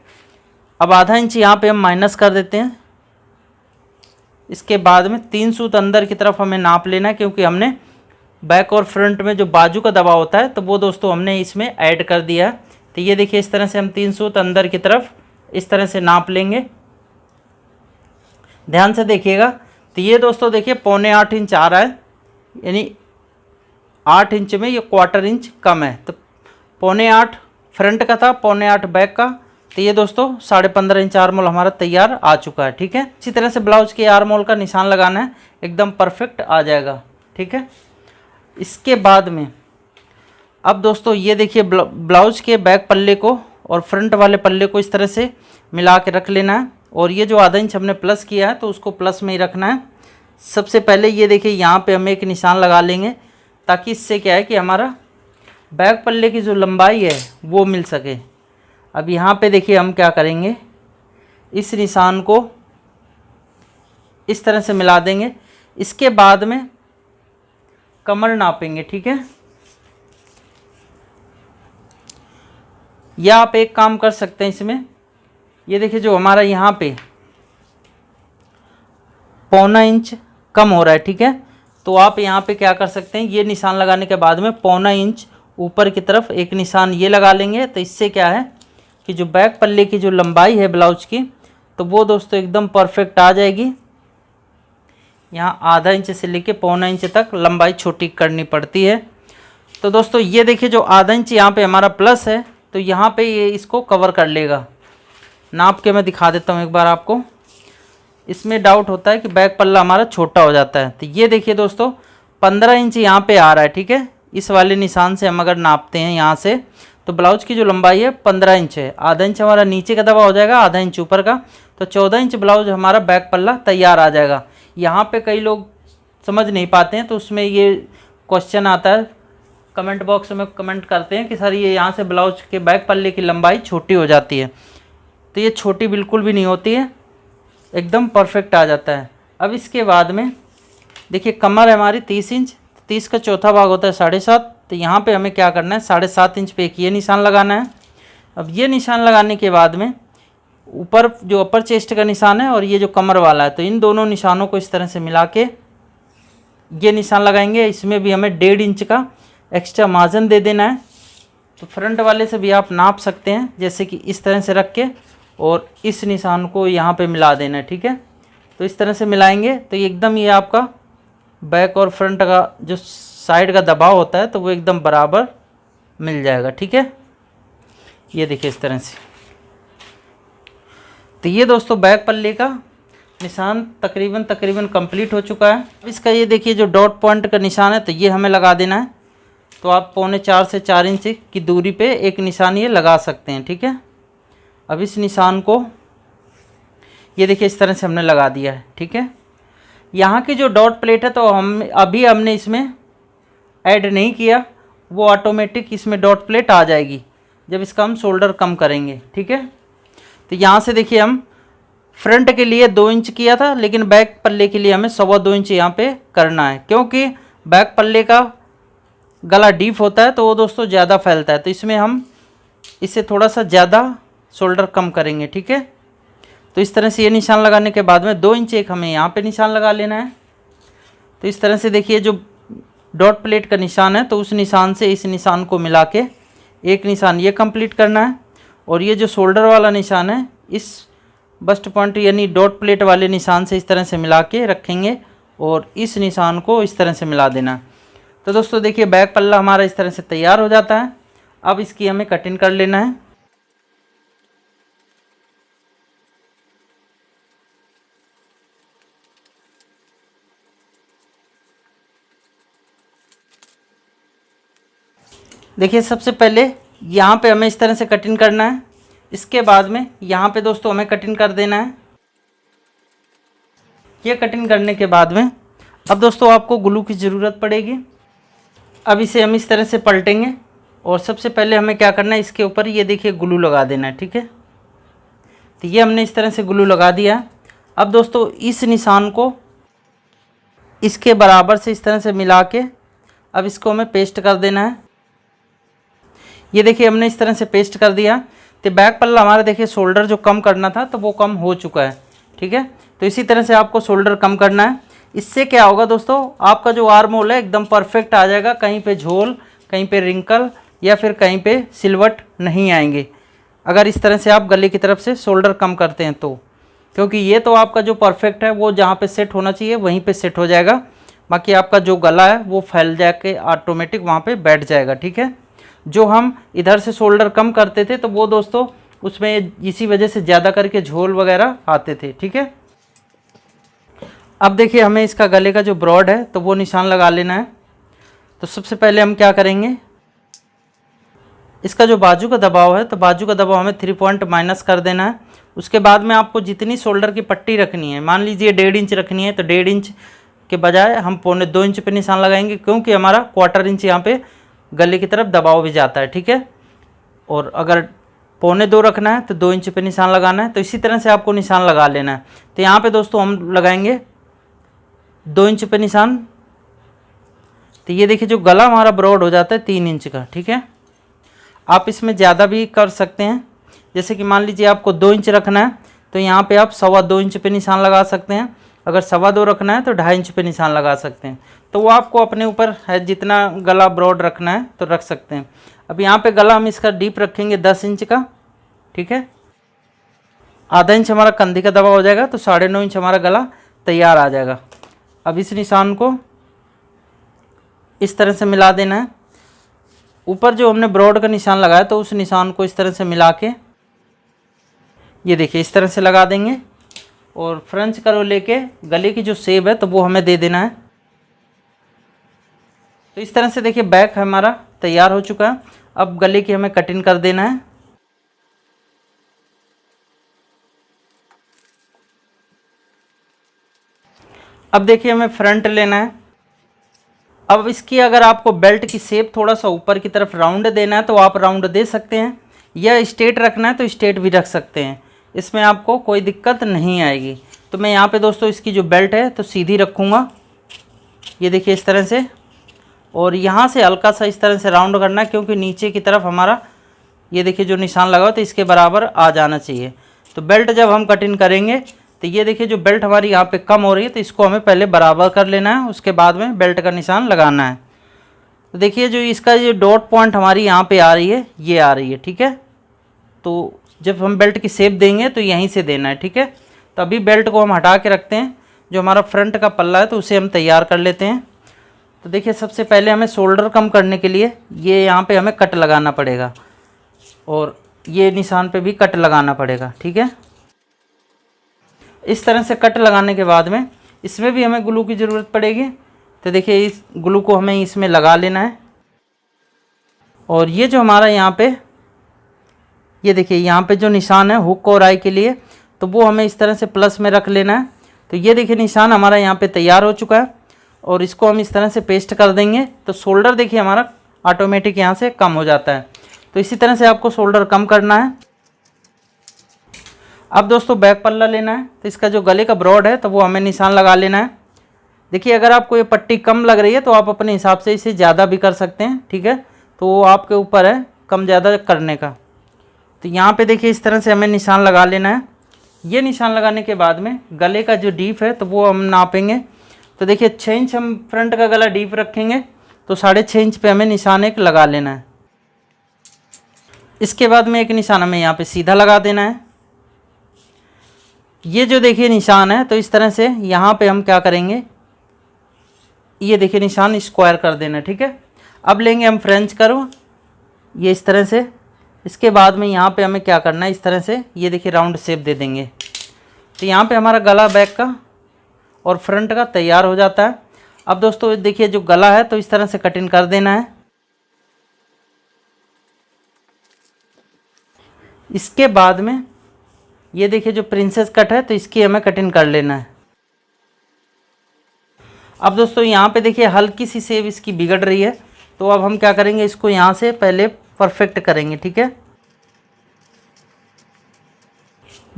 अब आधा इंच यहाँ पे हम माइनस कर देते हैं। इसके बाद में 3 सूत अंदर की तरफ हमें नाप लेना है, क्योंकि हमने बैक और फ्रंट में जो बाजू का दबाव होता है तो वो दोस्तों हमने इसमें ऐड कर दिया है। तो ये देखिए इस तरह से हम 3 सूत अंदर की तरफ इस तरह से नाप लेंगे। ध्यान से देखिएगा। तो ये दोस्तों देखिए 7.25 इंच आ रहा है, यानी 8 इंच में ये 1/4 इंच कम है। तो 7.25 फ्रंट का था, 7.25 बैक का। तो ये दोस्तों 15.5 इंच आर्म होल हमारा तैयार आ चुका है, ठीक है। इसी तरह से ब्लाउज के आर्म होल का निशान लगाना है, एकदम परफेक्ट आ जाएगा, ठीक है। इसके बाद में अब दोस्तों ये देखिए ब्लाउज के बैक पल्ले को और फ्रंट वाले पल्ले को इस तरह से मिला के रख लेना है। और ये जो आधा इंच हमने प्लस किया है तो उसको प्लस में ही रखना है। सबसे पहले ये देखिए यहाँ पे हम एक निशान लगा लेंगे, ताकि इससे क्या है कि हमारा बैक पल्ले की जो लंबाई है वो मिल सके। अब यहाँ पे देखिए हम क्या करेंगे, इस निशान को इस तरह से मिला देंगे। इसके बाद में कमर नापेंगे, ठीक है। या आप एक काम कर सकते हैं इसमें, ये देखिए जो हमारा यहाँ पे 1.25 इंच कम हो रहा है, ठीक है। तो आप यहाँ पे क्या कर सकते हैं, ये निशान लगाने के बाद में 1.25 इंच ऊपर की तरफ एक निशान ये लगा लेंगे। तो इससे क्या है कि जो बैक पल्ले की जो लंबाई है ब्लाउज की, तो वो दोस्तों एकदम परफेक्ट आ जाएगी। यहाँ आधा इंच से लेके 1.25 इंच तक लंबाई छोटी करनी पड़ती है। तो दोस्तों ये देखिए जो आधा इंच यहाँ पे हमारा प्लस है, तो यहाँ पे ये इसको कवर कर लेगा। नाप के मैं दिखा देता हूँ एक बार आपको। इसमें डाउट होता है कि बैक पल्ला हमारा छोटा हो जाता है। तो ये देखिए दोस्तों 15 इंच यहाँ पे आ रहा है, ठीक है। इस वाले निशान से हम अगर नापते हैं यहाँ से, तो ब्लाउज की जो लंबाई है 15 इंच है। आधा इंच हमारा नीचे का दबा हो जाएगा, आधा इंच ऊपर का, तो 14 इंच ब्लाउज हमारा बैक पल्ला तैयार आ जाएगा। यहाँ पे कई लोग समझ नहीं पाते हैं, तो उसमें ये क्वेश्चन आता है, कमेंट बॉक्स में कमेंट करते हैं कि सर ये यहाँ से ब्लाउज के बैक पल्ले की लंबाई छोटी हो जाती है। तो ये छोटी बिल्कुल भी नहीं होती है, एकदम परफेक्ट आ जाता है। अब इसके बाद में देखिए कमर है हमारी 30 इंच, 30 का चौथा भाग होता है 7.5। तो यहाँ पे हमें क्या करना है, 7.5 इंच पे एक ये निशान लगाना है। अब ये निशान लगाने के बाद में ऊपर जो अपर चेस्ट का निशान है और ये जो कमर वाला है, तो इन दोनों निशानों को इस तरह से मिला के ये निशान लगाएंगे। इसमें भी हमें 1.5 इंच का एक्स्ट्रा मार्जिन दे देना है। तो फ्रंट वाले से भी आप नाप सकते हैं, जैसे कि इस तरह से रख के और इस निशान को यहाँ पे मिला देना है, ठीक है। तो इस तरह से मिलाएंगे तो एकदम ये आपका बैक और फ्रंट का जो साइड का दबाव होता है तो वो एकदम बराबर मिल जाएगा, ठीक है। ये देखिए इस तरह से। तो ये दोस्तों बैक पल्ले का निशान तकरीबन कंप्लीट हो चुका है। अब इसका ये देखिए जो डॉट पॉइंट का निशान है, तो ये हमें लगा देना है। तो आप 3.25 से 4 इंच की दूरी पे एक निशान ये लगा सकते हैं, ठीक है। अब इस निशान को ये देखिए इस तरह से हमने लगा दिया है, ठीक है। यहाँ की जो डॉट प्लेट है तो हमने इसमें ऐड नहीं किया, वो ऑटोमेटिक इसमें डॉट प्लेट आ जाएगी जब इसका हम शोल्डर कम करेंगे, ठीक है। तो यहाँ से देखिए हम फ्रंट के लिए 2 इंच किया था, लेकिन बैक पल्ले के लिए हमें 2.25 इंच यहाँ पे करना है, क्योंकि बैक पल्ले का गला डीप होता है तो वो दोस्तों ज़्यादा फैलता है। तो इसमें हम इससे थोड़ा सा ज़्यादा शोल्डर कम करेंगे, ठीक है। तो इस तरह से ये निशान लगाने के बाद में 2 इंच एक हमें यहाँ पे निशान लगा लेना है। तो इस तरह से देखिए जो डॉट प्लेट का निशान है, तो उस निशान से इस निशान को मिला के एक निशान ये कंप्लीट करना है। और ये जो शोल्डर वाला निशान है, इस बस्ट पॉइंट यानी डॉट प्लेट वाले निशान से इस तरह से मिला के रखेंगे और इस निशान को इस तरह से मिला देना। तो दोस्तों देखिए बैक पल्ला हमारा इस तरह से तैयार हो जाता है। अब इसकी हमें कटिंग कर लेना है। देखिए सबसे पहले यहाँ पे हमें इस तरह से कटिंग करना है। इसके बाद में यहाँ पे दोस्तों हमें कटिंग कर देना है। ये कटिंग करने के बाद में अब दोस्तों आपको ग्लू की ज़रूरत पड़ेगी। अब इसे हम इस तरह से पलटेंगे और सबसे पहले हमें क्या करना है, इसके ऊपर ये देखिए ग्लू लगा देना है, ठीक है। तो ये हमने इस तरह से ग्लू लगा दिया। अब दोस्तों इस निशान को इसके बराबर से इस तरह से मिला के अब इसको हमें पेस्ट कर देना है। ये देखिए हमने इस तरह से पेस्ट कर दिया। तो बैक पल्ला हमारा देखिए शोल्डर जो कम करना था तो वो कम हो चुका है, ठीक है। तो इसी तरह से आपको शोल्डर कम करना है। इससे क्या होगा दोस्तों, आपका जो आर्म होल है एकदम परफेक्ट आ जाएगा। कहीं पे झोल, कहीं पे रिंकल या फिर कहीं पे सिलवट नहीं आएंगे, अगर इस तरह से आप गले की तरफ से शोल्डर कम करते हैं तो। क्योंकि ये तो आपका जो परफेक्ट है वो जहाँ पे सेट होना चाहिए वहीं पे सेट हो जाएगा, बाकी आपका जो गला है वो फैल जाके ऑटोमेटिक वहाँ पे बैठ जाएगा, ठीक है। जो हम इधर से शोल्डर कम करते थे तो वो दोस्तों उसमें इसी वजह से ज़्यादा करके झोल वगैरह आते थे, ठीक है। अब देखिए हमें इसका गले का जो ब्रॉड है तो वो निशान लगा लेना है। तो सबसे पहले हम क्या करेंगे, इसका जो बाजू का दबाव है तो बाजू का दबाव हमें 3 पॉइंट माइनस कर देना है। उसके बाद में आपको जितनी शोल्डर की पट्टी रखनी है, मान लीजिए 1.5 इंच रखनी है तो 1.5 इंच के बजाय हम 1.25 इंच पे निशान लगाएंगे, क्योंकि हमारा 1/4 इंच यहाँ पे गले की तरफ दबाव भी जाता है, ठीक है। और अगर 1.25 रखना है तो 2 इंच पे निशान लगाना है। तो इसी तरह से आपको निशान लगा लेना है। तो यहाँ पे दोस्तों हम लगाएंगे 2 इंच पे निशान। तो ये देखिए जो गला हमारा ब्रॉड हो जाता है 3 इंच का, ठीक है। आप इसमें ज़्यादा भी कर सकते हैं, जैसे कि मान लीजिए आपको 2 इंच रखना है तो यहाँ पे आप 2.25 इंच पे निशान लगा सकते हैं। अगर 2.25 रखना है तो 2.5 इंच पे निशान लगा सकते हैं। तो वो आपको अपने ऊपर है, जितना गला ब्रॉड रखना है तो रख सकते हैं। अब यहाँ पे गला हम इसका डीप रखेंगे 10 इंच का, ठीक है। आधा इंच हमारा कंधे का दबाव हो जाएगा तो 9.5 इंच हमारा गला तैयार आ जाएगा। अब इस निशान को इस तरह से मिला देना है। ऊपर जो हमने ब्रॉड का निशान लगाया तो उस निशान को इस तरह से मिला के ये देखिए इस तरह से लगा देंगे। और फ्रेंच कर्व लेके गले की जो शेप है तो वो हमें दे देना है। तो इस तरह से देखिए बैक हमारा तैयार हो चुका है। अब गले की हमें कटिंग कर देना है। अब देखिए हमें फ्रंट लेना है। अब इसकी अगर आपको बेल्ट की शेप थोड़ा सा ऊपर की तरफ राउंड देना है तो आप राउंड दे सकते हैं, या स्ट्रेट रखना है तो स्ट्रेट भी रख सकते हैं। इसमें आपको कोई दिक्कत नहीं आएगी। तो मैं यहाँ पे दोस्तों इसकी जो बेल्ट है तो सीधी रखूँगा, ये देखिए इस तरह से। और यहाँ से हल्का सा इस तरह से राउंड करना है, क्योंकि नीचे की तरफ हमारा ये देखिए जो निशान लगा हो तो इसके बराबर आ जाना चाहिए। तो बेल्ट जब हम कटिंग करेंगे तो ये देखिए जो बेल्ट हमारी यहाँ पे कम हो रही है तो इसको हमें पहले बराबर कर लेना है, उसके बाद में बेल्ट का निशान लगाना है। तो देखिए जो इसका जो डॉट पॉइंट हमारी यहाँ पे आ रही है ये आ रही है, ठीक है। तो जब हम बेल्ट की शेप देंगे तो यहीं से देना है, ठीक है। तो अभी बेल्ट को हम हटा के रखते हैं। जो हमारा फ्रंट का पल्ला है तो उसे हम तैयार कर लेते हैं। तो देखिए सबसे पहले हमें शोल्डर कम करने के लिए ये यहाँ पे हमें कट लगाना पड़ेगा, और ये निशान पे भी कट लगाना पड़ेगा, ठीक है। इस तरह से कट लगाने के बाद में इसमें भी हमें ग्लू की ज़रूरत पड़ेगी। तो देखिए इस ग्लू को हमें इसमें लगा लेना है। और ये जो हमारा यहाँ पे ये देखिए यहाँ पे जो निशान है हुक और आई के लिए, तो वो हमें इस तरह से प्लस में रख लेना है। तो ये देखिए निशान हमारा यहाँ पे तैयार हो चुका है, और इसको हम इस तरह से पेस्ट कर देंगे। तो शोल्डर देखिए हमारा ऑटोमेटिक यहाँ से कम हो जाता है। तो इसी तरह से आपको शोल्डर कम करना है। अब दोस्तों बैक पल्ला लेना है। तो इसका जो गले का ब्रॉड है तो वो हमें निशान लगा लेना है। देखिए अगर आपको ये पट्टी कम लग रही है तो आप अपने हिसाब से इसे ज़्यादा भी कर सकते हैं, ठीक है। तो वो आपके ऊपर है कम ज़्यादा करने का। तो यहाँ पे देखिए इस तरह से हमें निशान लगा लेना है। ये निशान लगाने के बाद में गले का जो डीप है तो वो हम नापेंगे। तो देखिए 6 इंच हम फ्रंट का गला डीप रखेंगे, तो 6.5 इंच पे हमें निशान एक लगा लेना है। इसके बाद में एक निशान हमें यहाँ पे सीधा लगा देना है। ये जो देखिए निशान है तो इस तरह से यहाँ पे हम क्या करेंगे, ये देखिए निशान स्क्वायर कर देना, ठीक है। अब लेंगे हम फ्रेंच कर्व, ये इस तरह से। इसके बाद में यहाँ पे हमें क्या करना है, इस तरह से ये देखिए राउंड शेप दे देंगे। तो यहाँ पे हमारा गला बैक का और फ्रंट का तैयार हो जाता है। अब दोस्तों देखिए जो गला है तो इस तरह से कटिंग कर देना है। इसके बाद में ये देखिए जो प्रिंसेस कट है तो इसकी हमें कटिंग कर लेना है। अब दोस्तों यहाँ पे देखिए हल्की सी शेप इसकी बिगड़ रही है, तो अब हम क्या करेंगे, इसको यहाँ से पहले परफेक्ट करेंगे, ठीक है।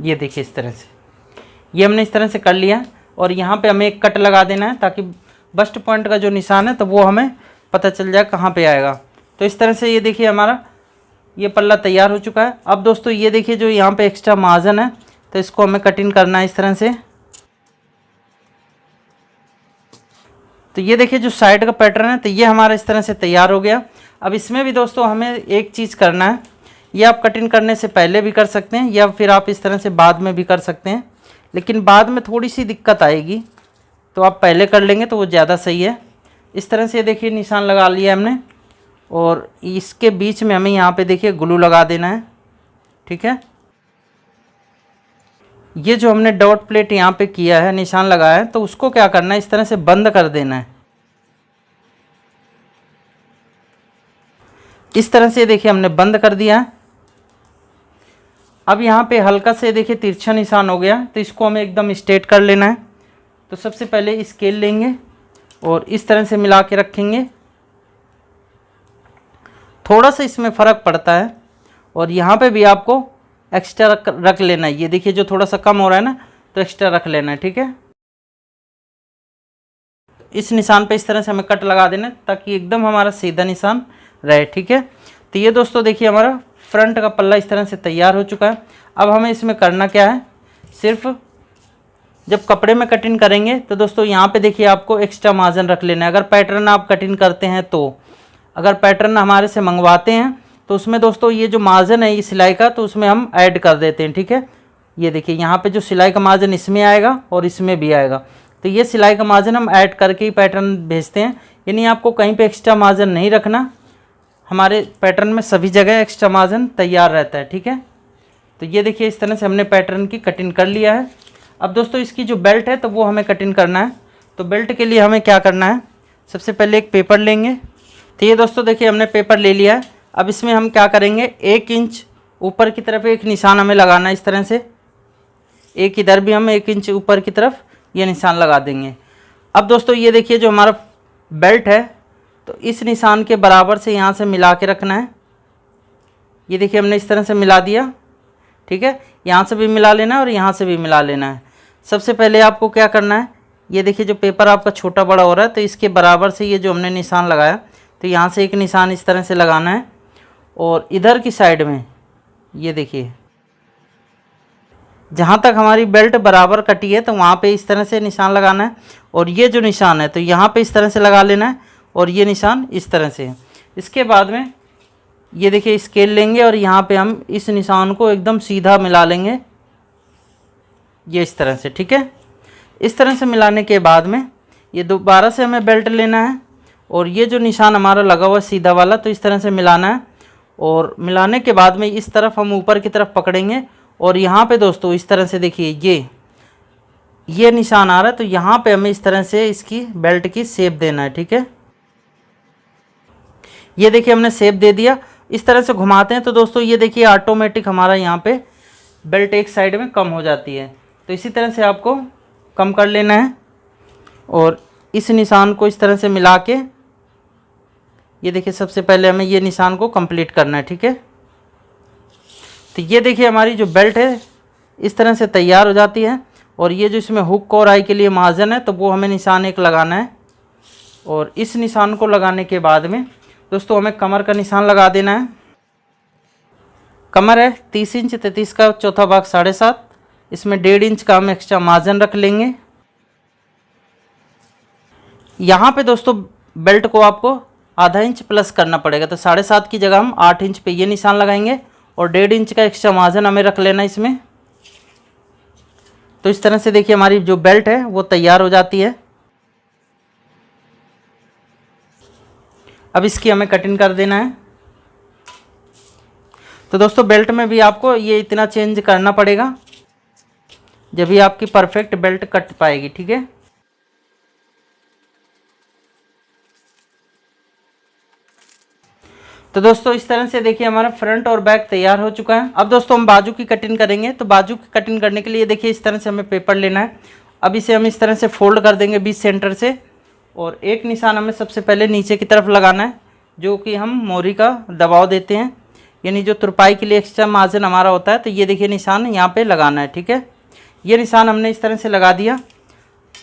ये देखिए इस तरह से ये हमने इस तरह से कर लिया, और यहाँ पे हमें एक कट लगा देना है ताकि बस्ट पॉइंट का जो निशान है तो वो हमें पता चल जाए कहाँ पे आएगा। तो इस तरह से ये देखिए हमारा ये पल्ला तैयार हो चुका है। अब दोस्तों ये देखिए जो यहाँ पे एक्स्ट्रा मार्जिन है तो इसको हमें कटिंग करना है इस तरह से। तो ये देखिए जो साइड का पैटर्न है तो ये हमारा इस तरह से तैयार हो गया। अब इसमें भी दोस्तों हमें एक चीज़ करना है, ये आप कटिंग करने से पहले भी कर सकते हैं या फिर आप इस तरह से बाद में भी कर सकते हैं, लेकिन बाद में थोड़ी सी दिक्कत आएगी, तो आप पहले कर लेंगे तो वो ज़्यादा सही है। इस तरह से देखिए निशान लगा लिया हमने, और इसके बीच में हमें यहाँ पे देखिए ग्लू लगा देना है, ठीक है। ये जो हमने डॉट प्लेट यहाँ पे किया है, निशान लगाया है, तो उसको क्या करना है, इस तरह से बंद कर देना है। इस तरह से देखिए हमने बंद कर दिया है। अब यहाँ पे हल्का से देखिए तिरछा निशान हो गया, तो इसको हमें एकदम स्ट्रेट कर लेना है। तो सबसे पहले स्केल लेंगे और इस तरह से मिला के रखेंगे। थोड़ा सा इसमें फ़र्क पड़ता है और यहाँ पे भी आपको एक्स्ट्रा रख लेना है। ये देखिए जो थोड़ा सा कम हो रहा है ना, तो एक्स्ट्रा रख लेना है, ठीक है। इस निशान पे इस तरह से हमें कट लगा देना है ताकि एकदम हमारा सीधा निशान रहे, ठीक है। तो ये दोस्तों देखिए हमारा फ्रंट का पल्ला इस तरह से तैयार हो चुका है। अब हमें इसमें करना क्या है, सिर्फ जब कपड़े में कटिंग करेंगे तो दोस्तों यहाँ पे देखिए आपको एक्स्ट्रा मार्जिन रख लेना है। अगर पैटर्न आप कटिंग करते हैं तो, अगर पैटर्न हमारे से मंगवाते हैं तो उसमें दोस्तों ये जो मार्जिन है ये सिलाई का, तो उसमें हम ऐड कर देते हैं, ठीक है। ये देखिए यहाँ पे जो सिलाई का मार्जिन इसमें आएगा और इसमें भी आएगा, तो ये सिलाई का मार्जिन हम ऐड करके ही पैटर्न भेजते हैं। यानी आपको कहीं पे एक्स्ट्रा मार्जिन नहीं रखना, हमारे पैटर्न में सभी जगह एक्स्ट्रा मार्जिन तैयार रहता है, ठीक है। तो ये देखिए इस तरह से हमने पैटर्न की कटिंग कर लिया है। अब दोस्तों इसकी जो बेल्ट है तो वो हमें कटिंग करना है। तो बेल्ट के लिए हमें क्या करना है, सबसे पहले एक पेपर लेंगे। तो ये दोस्तों देखिए हमने पेपर ले लिया है। अब इसमें हम क्या करेंगे, 1 इंच ऊपर की तरफ एक निशान हमें लगाना है इस तरह से। एक इधर भी हम 1 इंच ऊपर की तरफ ये निशान लगा देंगे। अब दोस्तों ये देखिए जो हमारा बेल्ट है तो इस निशान के बराबर से यहाँ से मिला के रखना है। ये देखिए हमने इस तरह से मिला दिया, ठीक है। यहाँ से भी मिला लेना है और यहाँ से भी मिला लेना है। सबसे पहले आपको क्या करना है, ये देखिए जो पेपर आपका छोटा बड़ा हो रहा है तो इसके बराबर से ये जो हमने निशान लगाया, तो यहाँ से एक निशान इस तरह से लगाना है और इधर की साइड में ये देखिए जहाँ तक हमारी बेल्ट बराबर कटी है तो वहाँ पे इस तरह से निशान लगाना है। और ये जो निशान है तो यहाँ पे इस तरह से लगा लेना है और ये निशान इस तरह से। इसके बाद में ये देखिए स्केल लेंगे और यहाँ पे हम इस निशान को एकदम सीधा मिला लेंगे, ये इस तरह से, ठीक है। इस तरह से मिलाने के बाद में ये दोबारा से हमें बेल्ट लेना है और ये जो निशान हमारा लगा हुआ सीधा वाला तो इस तरह से मिलाना है। और मिलाने के बाद में इस तरफ हम ऊपर की तरफ पकड़ेंगे और यहाँ पे दोस्तों इस तरह से देखिए ये निशान आ रहा है, तो यहाँ पे हमें इस तरह से इसकी बेल्ट की शेप देना है, ठीक है। ये देखिए हमने शेप दे दिया। इस तरह से घुमाते हैं तो दोस्तों ये देखिए ऑटोमेटिक हमारा यहाँ पे बेल्ट एक साइड में कम हो जाती है। तो इसी तरह से आपको कम कर लेना है और इस निशान को इस तरह से मिला के ये देखिए सबसे पहले हमें ये निशान को कंप्लीट करना है, ठीक है। तो ये देखिए हमारी जो बेल्ट है इस तरह से तैयार हो जाती है। और ये जो इसमें हुक और आई के लिए मार्जिन है तो वो हमें निशान एक लगाना है। और इस निशान को लगाने के बाद में दोस्तों हमें कमर का निशान लगा देना है। कमर है 30 इंच, 33 का चौथा भाग 7.5, इसमें 1.5 इंच का हम एक्स्ट्रा मार्जिन रख लेंगे। यहाँ पे दोस्तों बेल्ट को आपको आधा इंच प्लस करना पड़ेगा, तो 7.5 की जगह हम 8 इंच पे ये निशान लगाएंगे और 1.5 इंच का एक्स्ट्रा मार्जिन हमें रख लेना इसमें। तो इस तरह से देखिए हमारी जो बेल्ट है वो तैयार हो जाती है। अब इसकी हमें कटिंग कर देना है। तो दोस्तों बेल्ट में भी आपको ये इतना चेंज करना पड़ेगा जब भी आपकी परफेक्ट बेल्ट कट पाएगी, ठीक है। तो दोस्तों इस तरह से देखिए हमारा फ्रंट और बैक तैयार हो चुका है। अब दोस्तों हम बाजू की कटिंग करेंगे। तो बाजू की कटिंग करने के लिए देखिए इस तरह से हमें पेपर लेना है। अब इसे हम इस तरह से फोल्ड कर देंगे बीच सेंटर से और एक निशान हमें सबसे पहले नीचे की तरफ लगाना है, जो कि हम मोरी का दबाव देते हैं, यानी जो तुरपाई के लिए एक्स्ट्रा मार्जिन हमारा होता है। तो ये देखिए निशान यहाँ पे लगाना है, ठीक है। ये निशान हमने इस तरह से लगा दिया।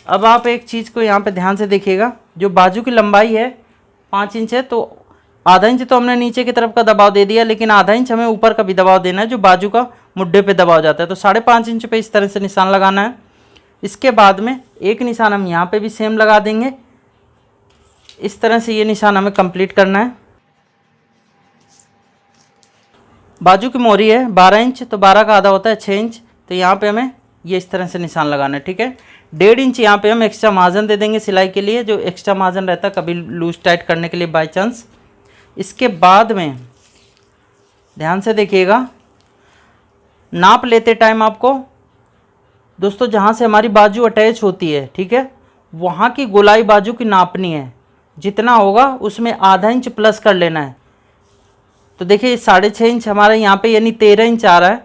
अब आप एक चीज़ को यहाँ पे ध्यान से देखिएगा, जो बाजू की लंबाई है 5 इंच है, तो आधा इंच तो हमने नीचे की तरफ का दबाव दे दिया, लेकिन आधा इंच हमें ऊपर का भी दबाव देना है जो बाजू का मुड्ढे पे दबाव जाता है। तो 5.5 इंच पे इस तरह से निशान लगाना है। इसके बाद में एक निशान हम यहाँ पे भी सेम लगा देंगे। इस तरह से ये निशान हमें कंप्लीट करना है। बाजू की मोरी है 12 इंच, तो 12 का आधा होता है 6 इंच। तो यहाँ पे हमें ये इस तरह से निशान लगाना है, ठीक है। 1.5 इंच यहाँ पे हम एक्स्ट्रा मार्जिन दे देंगे सिलाई के लिए, जो एक्स्ट्रा मार्जिन रहता है कभी लूज टाइट करने के लिए बाई चांस। इसके बाद में ध्यान से देखिएगा, नाप लेते टाइम आपको दोस्तों जहाँ से हमारी बाजू अटैच होती है, ठीक है, वहाँ की गोलाई बाजू की नापनी है। जितना होगा उसमें आधा इंच प्लस कर लेना है। तो देखिए 6.5 इंच हमारा यहाँ पे यानी 13 इंच आ रहा है।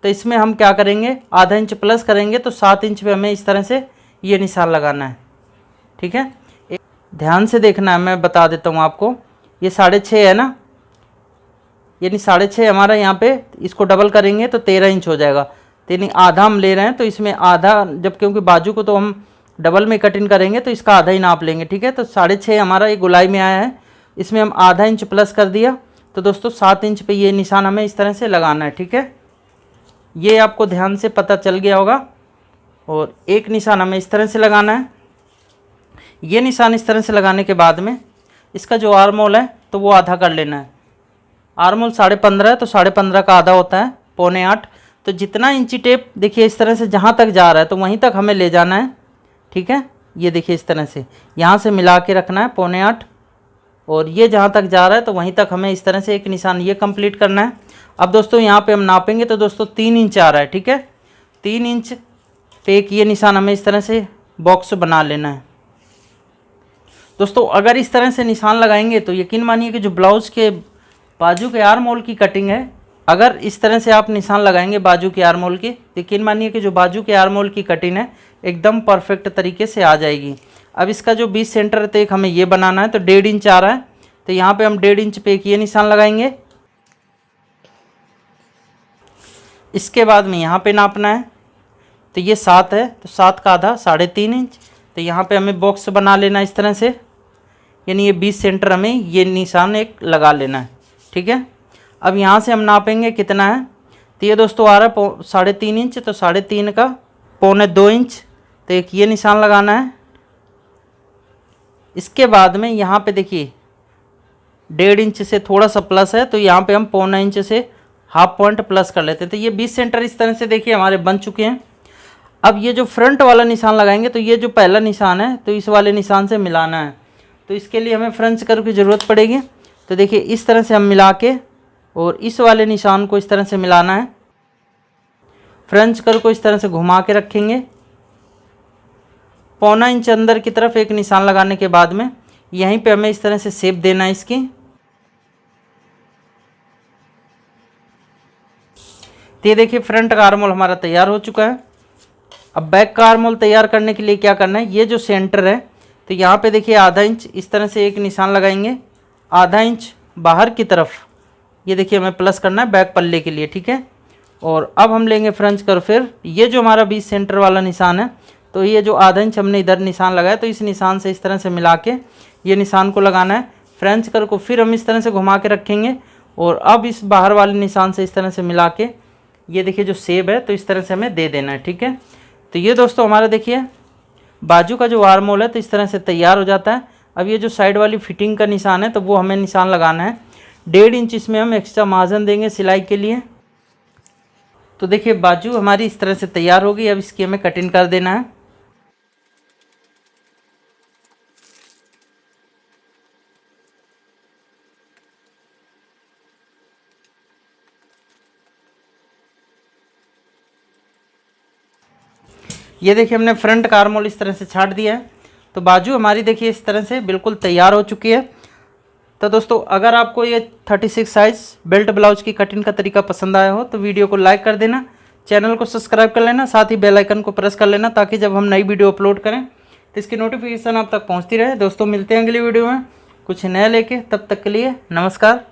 तो इसमें हम क्या करेंगे, आधा इंच प्लस करेंगे तो 7 इंच पे हमें इस तरह से ये निशान लगाना है। ठीक है, ध्यान से देखना है, मैं बता देता हूँ आपको। ये 6.5 है ना, यानी 6.5 हमारा यहाँ पे, इसको डबल करेंगे तो 13 इंच हो जाएगा। तो यानी आधा हम ले रहे हैं, तो इसमें आधा, जब क्योंकि बाजू को तो हम डबल में कटिंग करेंगे तो इसका आधा ही नाप लेंगे। ठीक है, तो 6.5 हमारा ये गोलाई में आया है, इसमें हम आधा इंच प्लस कर दिया। तो दोस्तों 7 इंच पे ये निशान हमें इस तरह से लगाना है। ठीक है, ये आपको ध्यान से पता चल गया होगा। और एक निशान हमें इस तरह से लगाना है। ये निशान इस तरह से लगाने के बाद में इसका जो आर्म होल है तो वो आधा कर लेना है। आर्म होल 15.5 है, तो 15.5 का आधा होता है 7.25। तो जितना इंची टेप देखिए इस तरह से जहाँ तक जा रहा है तो वहीं तक हमें ले जाना है। ठीक है, ये देखिए इस तरह से यहाँ से मिला के रखना है 7.25, और ये जहाँ तक जा रहा है तो वहीं तक हमें इस तरह से एक निशान ये कंप्लीट करना है। अब दोस्तों यहाँ पे हम नापेंगे तो दोस्तों 3 इंच आ रहा है। ठीक है, 3 इंच पे एक ये निशान हमें इस तरह से बॉक्स बना लेना है। दोस्तों अगर इस तरह से निशान लगाएंगे तो यकीन मानिए कि जो ब्लाउज़ के बाजू के आर्म होल की कटिंग है, अगर इस तरह से आप निशान लगाएंगे बाजू के आर्म होल की, तो यकीन मानिए कि जो बाजू के आर्म होल की कटिंग है एकदम परफेक्ट तरीके से आ जाएगी। अब इसका जो 20 सेंटर है तो एक हमें ये बनाना है, तो 1.5 इंच आ रहा है, तो यहाँ पे हम 1.5 इंच पे एक ये निशान लगाएंगे। इसके बाद में यहाँ पे नापना है, तो ये 7 है, तो 7 का आधा 3.5 इंच। तो यहाँ पे हमें बॉक्स बना लेना है इस तरह से, यानी ये 20 सेंटर हमें ये निशान एक लगा लेना है। ठीक है, अब यहाँ से हम नापेंगे कितना है, तो ये दोस्तों आ रहा है 3.5 इंच, तो 3.5 का 1.25 इंच, तो एक ये निशान लगाना है। इसके बाद में यहाँ पे देखिए 1.5 इंच से थोड़ा सा प्लस है, तो यहाँ पे हम 0.25 इंच से हाफ पॉइंट प्लस कर लेते हैं। तो ये 20 सेंटर इस तरह से देखिए हमारे बन चुके हैं। अब ये जो फ्रंट वाला निशान लगाएंगे तो ये जो पहला निशान है तो इस वाले निशान से मिलाना है, तो इसके लिए हमें फ्रेंच कर्व की ज़रूरत पड़ेगी। तो देखिए इस तरह से हम मिला के और इस वाले निशान को इस तरह से मिलाना है। फ्रेंच कर्व को इस तरह से घुमा के रखेंगे, 0.25 इंच अंदर की तरफ एक निशान लगाने के बाद में यहीं पे हमें इस तरह से शेप देना है इसकी। तो ये देखिए फ्रंट का आर्म होल हमारा तैयार हो चुका है। अब बैक का आर्म होल तैयार करने के लिए क्या करना है, ये जो सेंटर है तो यहाँ पे देखिए आधा इंच इस तरह से एक निशान लगाएंगे, आधा इंच बाहर की तरफ ये देखिए हमें प्लस करना है बैक पल्ले के लिए। ठीक है, और अब हम लेंगे फ्रेंच कर्व। फिर ये जो हमारा 20 सेंटर वाला निशान है तो ये जो आधा इंच हमने इधर निशान लगाया तो इस निशान से इस तरह से मिला के ये निशान को लगाना है। फ्रेंच कर्व को फिर हम इस तरह से घुमा के रखेंगे और अब इस बाहर वाले निशान से इस तरह से मिला के ये देखिए जो शेप है तो इस तरह से हमें दे देना है। ठीक है, तो ये दोस्तों हमारा देखिए बाजू का जो आर्म होल है तो इस तरह से तैयार हो जाता है। अब ये जो साइड वाली फिटिंग का निशान है तो वो हमें निशान लगाना है। 1.5 इंच इसमें हम एक्स्ट्रा मार्जिन देंगे सिलाई के लिए। तो देखिए बाजू हमारी इस तरह से तैयार होगी। अब इसकी हमें कटिंग कर देना है। ये देखिए हमने फ्रंट का आर्म होल इस तरह से छाट दिया है, तो बाजू हमारी देखिए इस तरह से बिल्कुल तैयार हो चुकी है। तो दोस्तों अगर आपको ये 36 साइज़ बेल्ट ब्लाउज की कटिंग का तरीका पसंद आया हो तो वीडियो को लाइक कर देना, चैनल को सब्सक्राइब कर लेना, साथ ही बेल आइकन को प्रेस कर लेना ताकि जब हम नई वीडियो अपलोड करें तो इसकी नोटिफिकेशन आप तक पहुँचती रहे। दोस्तों मिलते हैं अगली वीडियो में कुछ नया लेके, तब तक के लिए नमस्कार।